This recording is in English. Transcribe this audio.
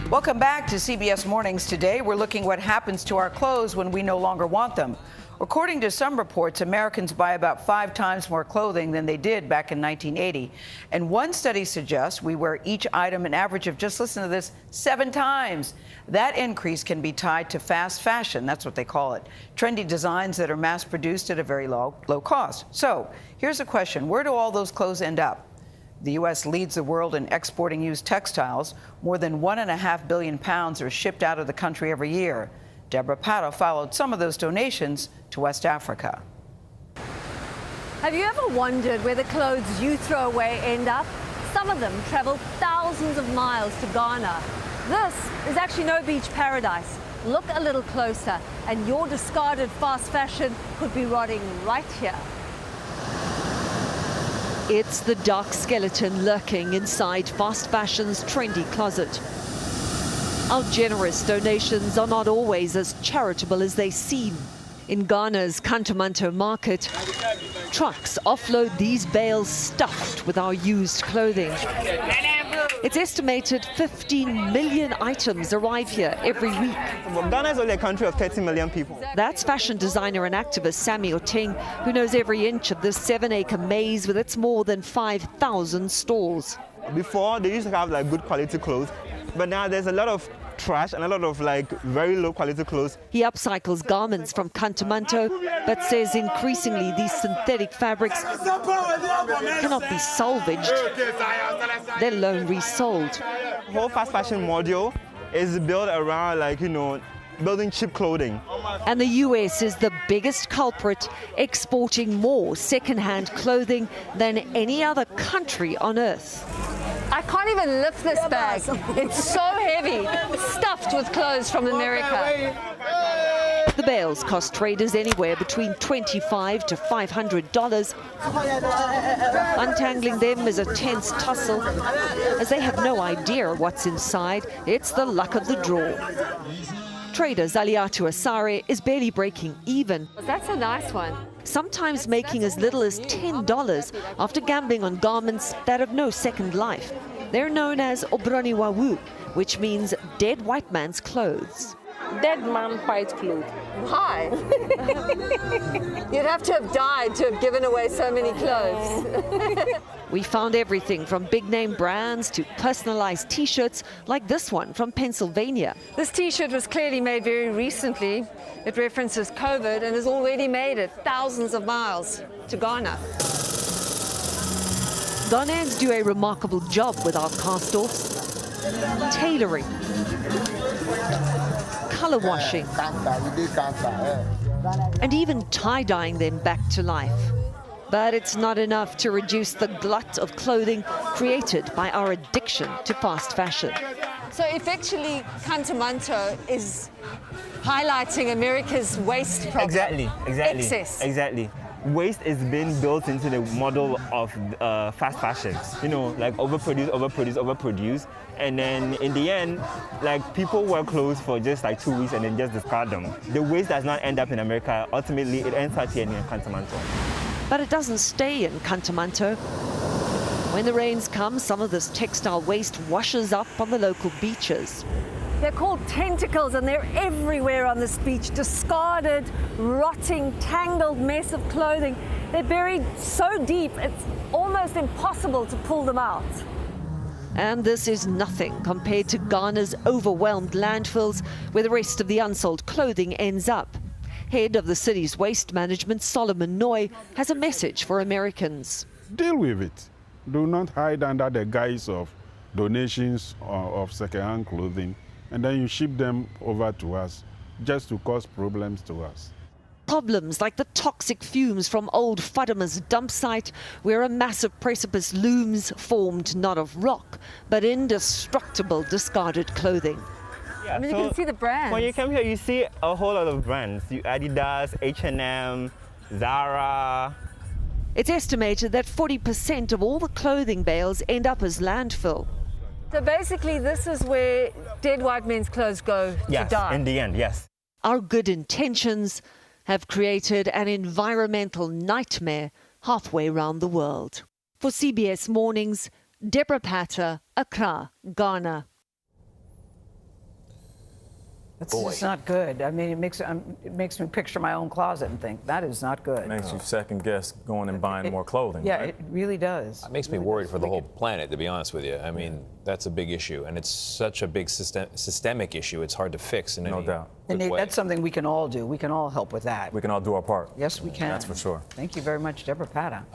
Welcome back to CBS Mornings. Today, we're looking what happens to our clothes when we no longer want them. According to some reports, Americans buy about 5 times more clothing than they did back in 1980. And one study suggests we wear each item an average of, just listen to this, 7 times. That increase can be tied to fast fashion. That's what they call it. Trendy designs that are mass produced at a very low cost. So here's a question. Where do all those clothes end up? The U.S. leads the world in exporting used textiles. More than 1.5 billion pounds are shipped out of the country every year. Deborah Pato followed some of those donations to West Africa. Have you ever wondered where the clothes you throw away end up? Some of them travel thousands of miles to Ghana. This is actually no beach paradise. Look a little closer, and your discarded fast fashion could be rotting right here. It's the dark skeleton lurking inside fast fashion's trendy closet. Our generous donations are not always as charitable as they seem. In Ghana's Kantamanto market, trucks offload these bales stuffed with our used clothing. It's estimated 15 million items arrive here every week. Ghana is only a country of 30 million people. That's fashion designer and activist Sammy Oteng, who knows every inch of this 7-acre maze with its more than 5,000 stalls. Before, they used to have like good quality clothes, but now there's a lot of trash and a lot of like very low quality clothes. He upcycles garments from Kantamanto, but says increasingly these synthetic fabrics cannot be salvaged, let alone resold. The whole fast fashion module is built around building cheap clothing. And the US is the biggest culprit, exporting more second-hand clothing than any other country on earth. I can't even lift this bag. It's so heavy, stuffed with clothes from America. The bales cost traders anywhere between $25 to $500. Untangling them is a tense tussle, as they have no idea what's inside. It's the luck of the draw. Trader Zaliatu Asare is barely breaking even. That's a nice one. Sometimes making as little as $10 after gambling on garments that have no second life. They're known as Obroni Wawu, which means dead white man's clothes. Dead man white clothes. Why? You'd have to have died to have given away so many clothes. We found everything from big-name brands to personalized T-shirts like this one from Pennsylvania. This T-shirt was clearly made very recently. It references COVID and has already made it thousands of miles to Ghana. Ghanaians do a remarkable job with our cast-offs. Tailoring, color washing, and even tie-dyeing them back to life. But it's not enough to reduce the glut of clothing created by our addiction to fast fashion. So effectively, Kantamanto is highlighting America's waste problem. Excess. Exactly. Waste is being built into the model of fast fashion. Like overproduce. And then in the end, like people wear clothes for just like 2 weeks and then just discard them. The waste does not end up in America. Ultimately, it ends up here in Kantamanto. But it doesn't stay in Kantamanto. When the rains come, some of this textile waste washes up on the local beaches. They're called tentacles, and they're everywhere on this beach. Discarded, rotting, tangled mess of clothing. They're buried so deep, it's almost impossible to pull them out. And this is nothing compared to Ghana's overwhelmed landfills, where the rest of the unsold clothing ends up. Head of the city's waste management, Solomon Noy, has a message for Americans. Deal with it. Do not hide under the guise of donations of second-hand clothing, and then you ship them over to us just to cause problems to us. Problems like the toxic fumes from old Fadama's dump site, where a massive precipice looms, formed not of rock, but indestructible discarded clothing. I mean, you can see the brands. When you come here, you see a whole lot of brands. Adidas, H&M, Zara. It's estimated that 40% of all the clothing bales end up as landfill. So basically, this is where dead white men's clothes go to die. Yes, in the end, yes. Our good intentions have created an environmental nightmare halfway around the world. For CBS Mornings, Deborah Pato, Accra, Ghana. It's just not good. I mean, it makes me picture my own closet and think, that is not good. Makes you second guess going and buying more clothing. Yeah, right? it really does. It makes me worried for the whole planet, to be honest with you. I mean, that's a big issue, and it's such a big systemic issue. It's hard to fix in any doubt. And good way. that's something we can all do. We can all help with that. We can all do our part. Yes, we can. That's for sure. Thank you very much, Deborah Pata.